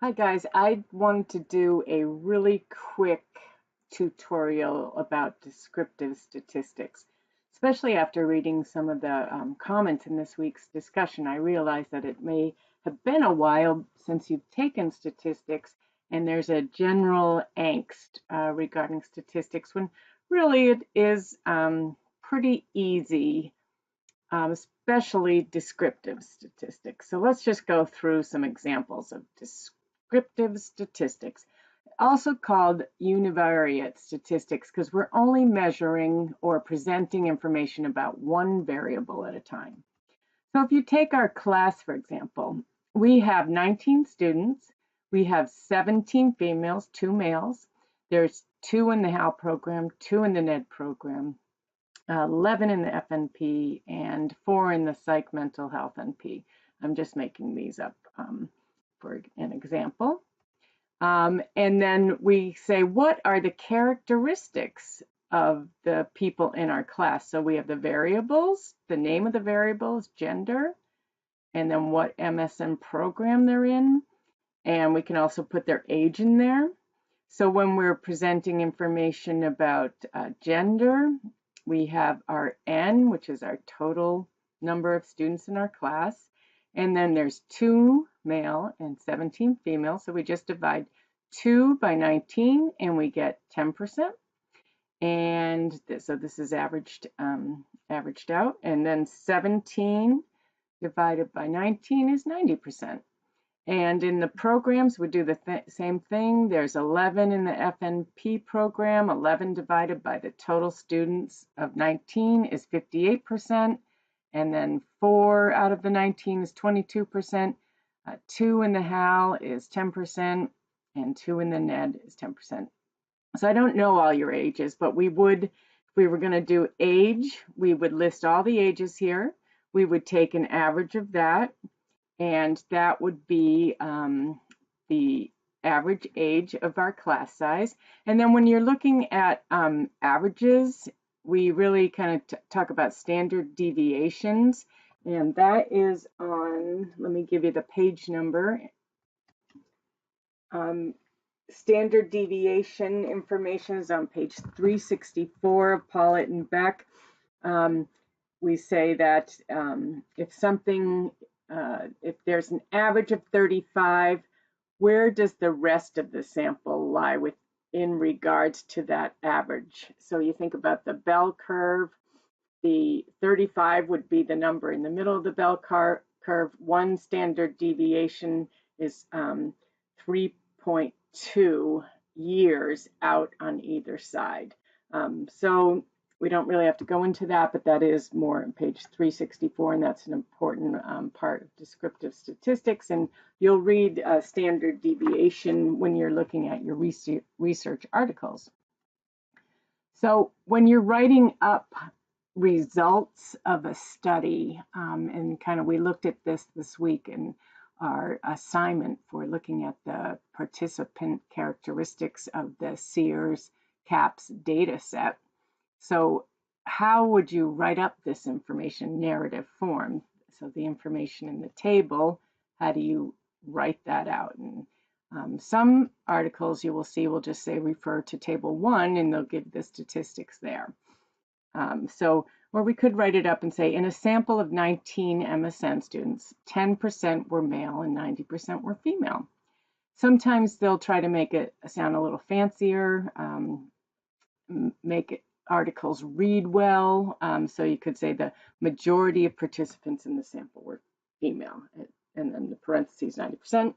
Hi guys, I wanted to do a really quick tutorial about descriptive statistics. Especially after reading some of the comments in this week's discussion, I realized that it may have been a while since you've taken statistics, and there's a general angst regarding statistics when really it is pretty easy, especially descriptive statistics. So let's just go through some examples of descriptive statistics, also called univariate statistics, because we're only measuring or presenting information about one variable at a time. So if you take our class, for example, we have 19 students. We have 17 females, 2 males. There's 2 in the HAL program, 2 in the NED program, 11 in the FNP, and 4 in the Psych Mental Health NP. I'm just making these up for an example. And then we say, what are the characteristics of the people in our class? So we have the variables, the name of the variables, gender, and then what MSN program they're in. And we can also put their age in there. So when we're presenting information about gender, we have our N, which is our total number of students in our class. And then there's 2 male and 17 female. So we just divide 2 by 19 and we get 10%. And so this is averaged out. And then 17 divided by 19 is 90%. And in the programs, we do the same thing. There's 11 in the FNP program. 11 divided by the total students of 19 is 58%. And then 4 out of the 19 is 22%. 2 in the HAL is 10%. And 2 in the NED is 10%. So I don't know all your ages, but we would, if we were going to do age, we would list all the ages here. We would take an average of that. And that would be the average age of our class size. And then when you're looking at averages, we really kind of talk about standard deviations. And that is on, let me give you the page number. Standard deviation information is on page 364 of Pollitt and Beck. We say that if there's an average of 35, where does the rest of the sample lie in regards to that average? So you think about the bell curve. The 35 would be the number in the middle of the bell curve. One standard deviation is 3.2 years out on either side. So we don't really have to go into that, but that is more on page 364, and that's an important part of descriptive statistics. And you'll read standard deviation when you're looking at your research articles. So when you're writing up results of a study, and kind of we looked at this week in our assignment for looking at the participant characteristics of the Sears CAPS data set. So how would you write up this information narrative form? So the information in the table, how do you write that out? And some articles you will see will just say refer to table 1 and they'll give the statistics there. Or we could write it up and say in a sample of 19 MSN students, 10% were male and 90% were female. Sometimes they'll try to make it sound a little fancier, make it articles read well. So you could say the majority of participants in the sample were female, and then the parentheses 90%.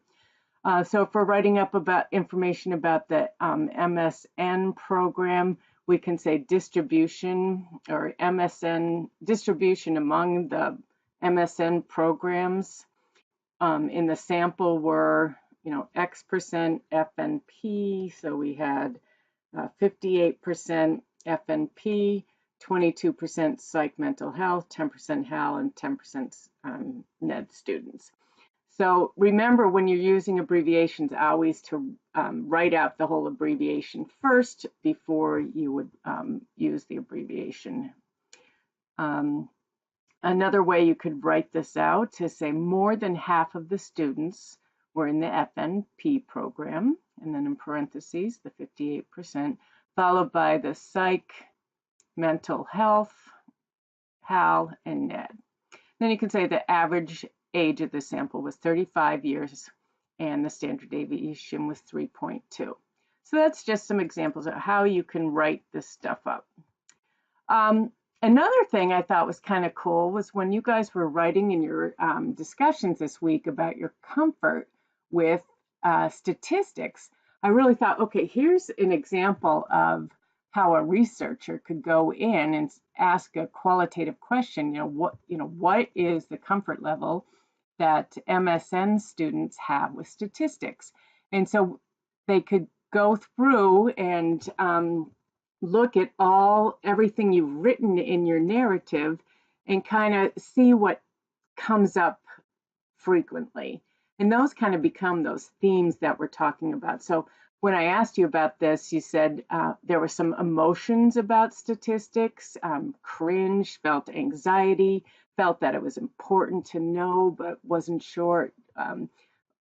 So if we're writing up about information about the MSN program, we can say distribution or MSN distribution among the MSN programs. In the sample were, X% FNP, so we had 58% FNP, 22% psych mental health, 10% HAL, and 10% NED students. So remember, when you're using abbreviations, always to write out the whole abbreviation first before you would use the abbreviation. Another way you could write this out to say more than half of the students were in the FNP program, and then in parentheses, the 58%, followed by the psych, mental health, HAL, and NED. Then you can say the average age of the sample was 35 years and the standard deviation was 3.2. So that's just some examples of how you can write this stuff up. Another thing I thought was kind of cool was when you guys were writing in your discussions this week about your comfort with statistics, I really thought, okay, here's an example of how a researcher could go in and ask a qualitative question. What is the comfort level that MSN students have with statistics? And so they could go through and look at everything you've written in your narrative and kind of see what comes up frequently. And those kind of become those themes that we're talking about. So when I asked you about this, you said there were some emotions about statistics, cringe, felt anxiety, felt that it was important to know, but wasn't sure,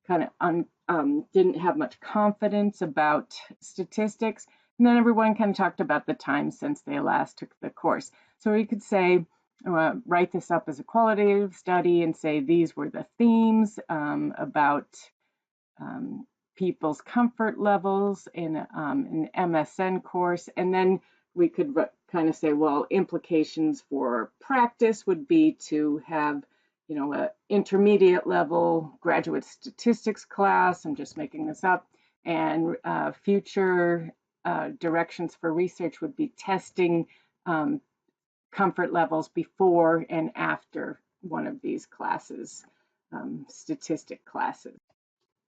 didn't have much confidence about statistics. And then everyone kind of talked about the time since they last took the course. So we could say, write this up as a qualitative study and say these were the themes about people's comfort levels in an MSN course. And then we could kind of say, well, implications for practice would be to have, an intermediate level graduate statistics class. I'm just making this up. And future directions for research would be testing comfort levels before and after one of these classes, statistic classes.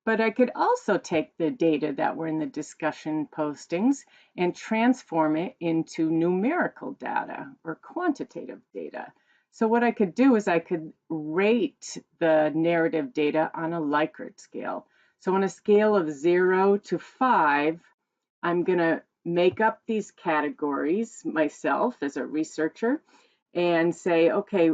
But I could also take the data that were in the discussion postings and transform it into numerical data or quantitative data. So what I could do is I could rate the narrative data on a Likert scale. So on a scale of 0 to 5, I'm going to make up these categories myself as a researcher and say, okay,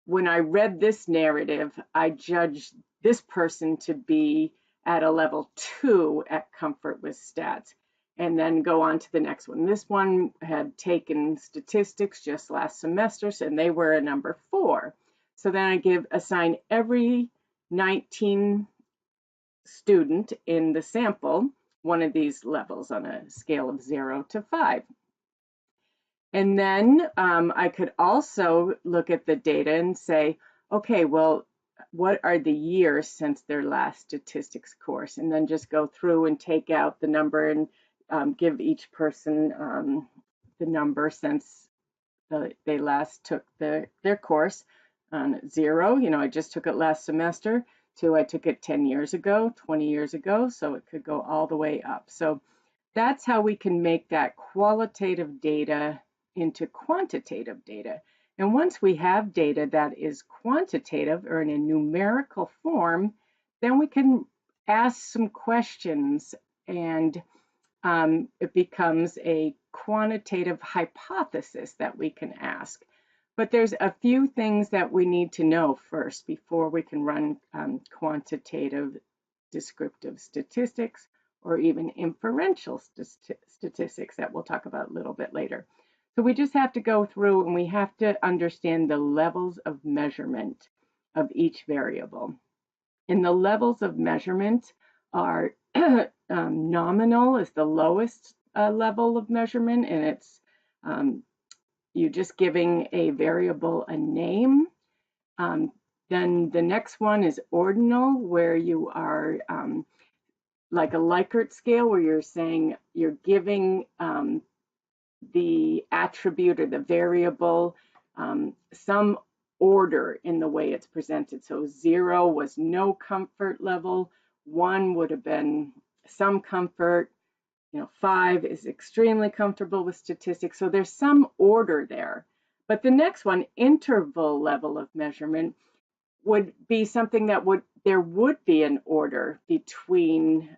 when I read this narrative, I judged this person to be at a level 2 at comfort with stats, and then go on to the next one. This one had taken statistics just last semester, and they were a number 4. So then I assign every 19 student in the sample one of these levels on a scale of 0 to 5. And then I could also look at the data and say, okay, well, what are the years since their last statistics course? And then just go through and take out the number and give each person the number since they last took their course. 0, I just took it last semester. 2, I took it 10 years ago, 20 years ago, so it could go all the way up. So that's how we can make that qualitative data into quantitative data. And once we have data that is quantitative or in a numerical form, then we can ask some questions and it becomes a quantitative hypothesis that we can ask. But there's a few things that we need to know first before we can run quantitative descriptive statistics or even inferential statistics that we'll talk about a little bit later. So we just have to go through and we have to understand the levels of measurement of each variable. And the levels of measurement are nominal is the lowest level of measurement, and it's you're just giving a variable a name. Then the next one is ordinal, where you are like a Likert scale, where you're saying you're giving the attribute or the variable some order in the way it's presented. So 0 was no comfort level, 1 would have been some comfort, 5 is extremely comfortable with statistics. So there's some order there. But the next one, interval level of measurement, would be something that there would be an order between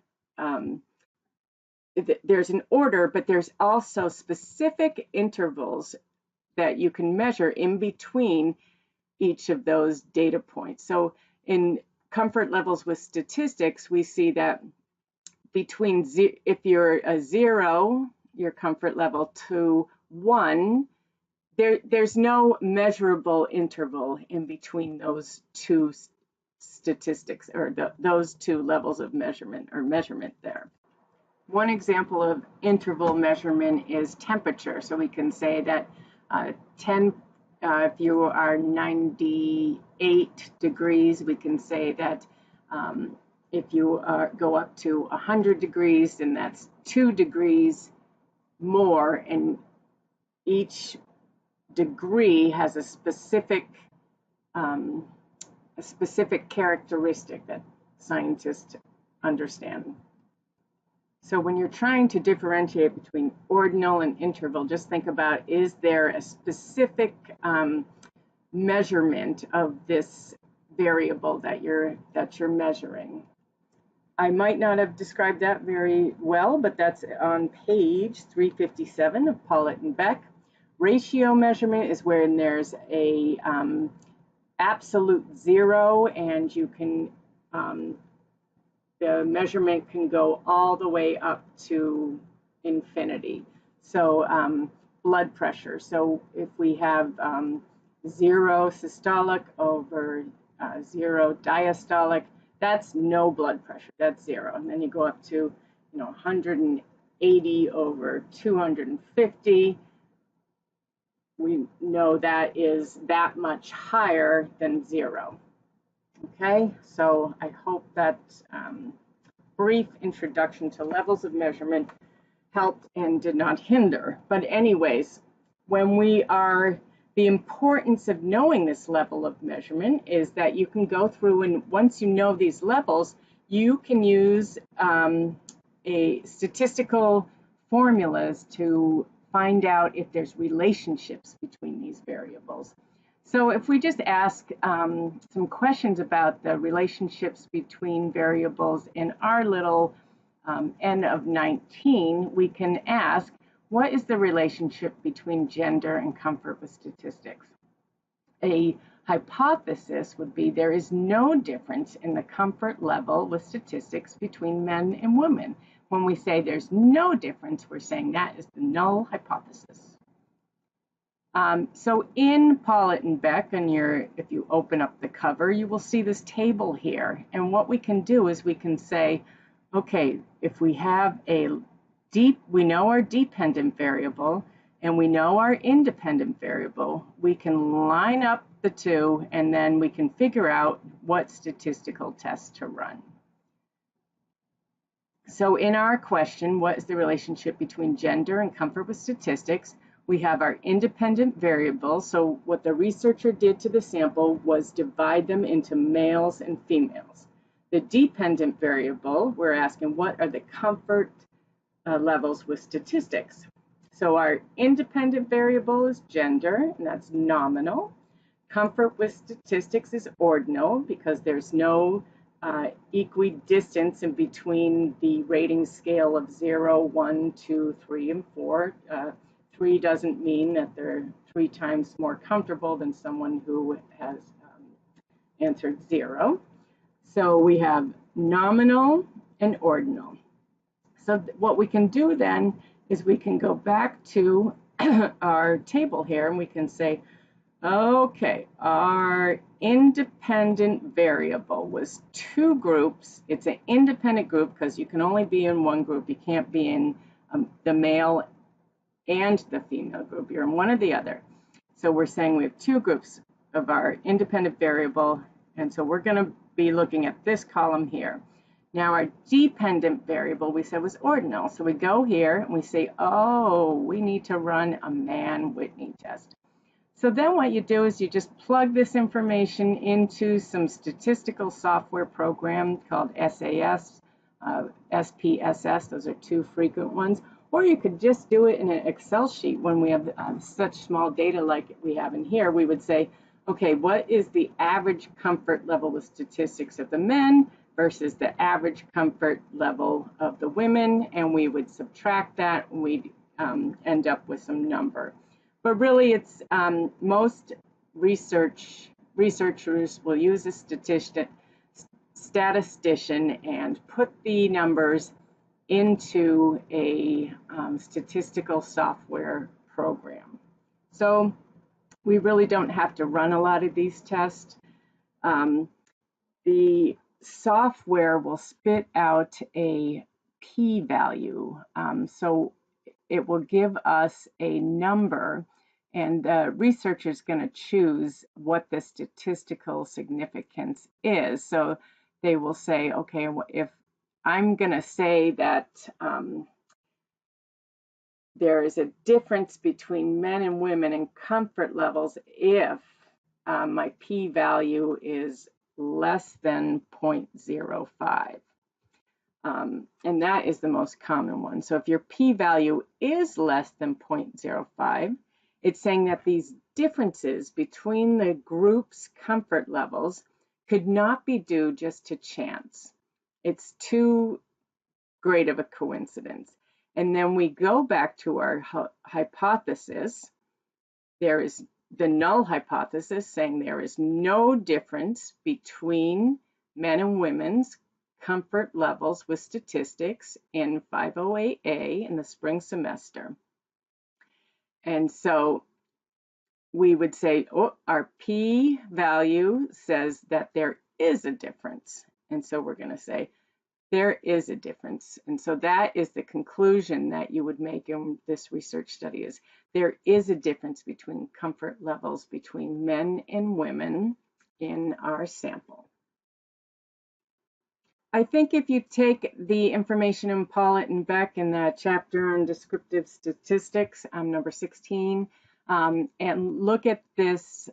there's an order, but there's also specific intervals that you can measure in between each of those data points. So in comfort levels with statistics, we see that between if you're a 0, your comfort level, to 1, there's no measurable interval in between those two statistics, or those two levels of measurement there. One example of interval measurement is temperature. So we can say that if you are 98 degrees, we can say that if you go up to 100 degrees, then that's 2 degrees more, and each degree has a specific characteristic that scientists understand. So when you're trying to differentiate between ordinal and interval, just think about, is there a specific measurement of this variable that you're measuring? I might not have described that very well, but that's on page 357 of Pollitt and Beck. Ratio measurement is where there's a absolute 0, and you can the measurement can go all the way up to infinity. So blood pressure. So if we have 0 systolic over 0 diastolic, that's no blood pressure. That's 0. And then you go up to 180 over 250. We know that is that much higher than 0. Okay, so I hope that brief introduction to levels of measurement helped and did not hinder. But anyways, the importance of knowing this level of measurement is that you can go through, and once you know these levels, you can use a statistical formulas to find out if there's relationships between these variables. So if we just ask some questions about the relationships between variables in our little N of 19, we can ask, what is the relationship between gender and comfort with statistics? A hypothesis would be there is no difference in the comfort level with statistics between men and women. When we say there's no difference, we're saying that is the null hypothesis. So in Pollitt and Beck, if you open up the cover, you will see this table here. And what we can do is we can say, okay, if we have we know our dependent variable and we know our independent variable, we can line up the two, and then we can figure out what statistical test to run. So in our question, what is the relationship between gender and comfort with statistics? We have our independent variables. So what the researcher did to the sample was divide them into males and females. The dependent variable, we're asking what are the comfort levels with statistics. So our independent variable is gender, and that's nominal. Comfort with statistics is ordinal, because there's no equidistance in between the rating scale of 0, 1, 2, 3, and 4. 3 doesn't mean that they're 3 times more comfortable than someone who has answered 0. So we have nominal and ordinal. So what we can do then is we can go back to our table here, and we can say, okay, our independent variable was 2 groups. It's an independent group because you can only be in one group. You can't be in the male and the female group. You're in one or the other. So we're saying we have 2 groups of our independent variable, and so we're going to be looking at this column here. Now our dependent variable we said was ordinal. So we go here and we say, oh, we need to run a Mann-Whitney test. So then what you do is you just plug this information into some statistical software program called SAS, SPSS, those are 2 frequent ones. Or you could just do it in an Excel sheet. When we have such small data like we have in here, we would say, okay, what is the average comfort level with statistics of the men versus the average comfort level of the women? And we would subtract that, and we'd end up with some number. But really, it's most researchers will use a statistician and put the numbers into a statistical software program. So we really don't have to run a lot of these tests. The software will spit out a p-value. So it will give us a number, and the researcher is going to choose what the statistical significance is. So they will say, okay, if I'm going to say that there is a difference between men and women in comfort levels if my p-value is less than 0.05. And that is the most common one. So if your p-value is less than 0.05, it's saying that these differences between the group's comfort levels could not be due just to chance. It's too great of a coincidence. And then we go back to our hypothesis. There is the null hypothesis saying there is no difference between men and women's comfort levels with statistics in 508A in the spring semester. And so we would say, oh, our p-value says that there is a difference. And so we're going to say there is a difference. And so that is the conclusion that you would make in this research study, is there is a difference between comfort levels between men and women in our sample. I think if you take the information in Pollitt and Beck in that chapter on descriptive statistics, number 16, and look at this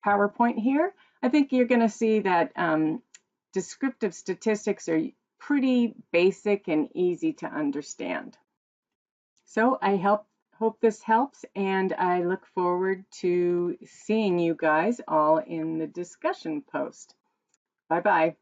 PowerPoint here, I think you're going to see that descriptive statistics are pretty basic and easy to understand. So I hope this helps, and I look forward to seeing you guys all in the discussion post. Bye-bye.